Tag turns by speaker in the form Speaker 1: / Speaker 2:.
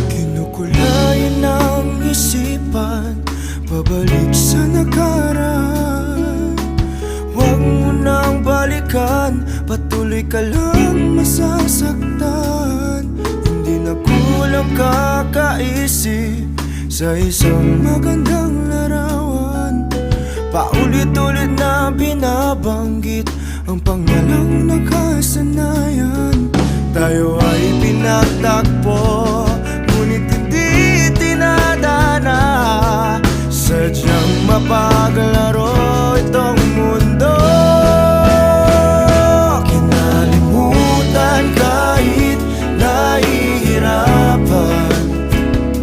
Speaker 1: Kinukulayan ang isipan, pabalik sa nakaraan. Huwag mo nang balikan, patuloy ka lang masasaktan. Hindi na kulang kakaisip sa isang magandang larawan. Paulit-ulit na binabanggit ang pangalang nakasanayan. Tayo ay pinagtagpo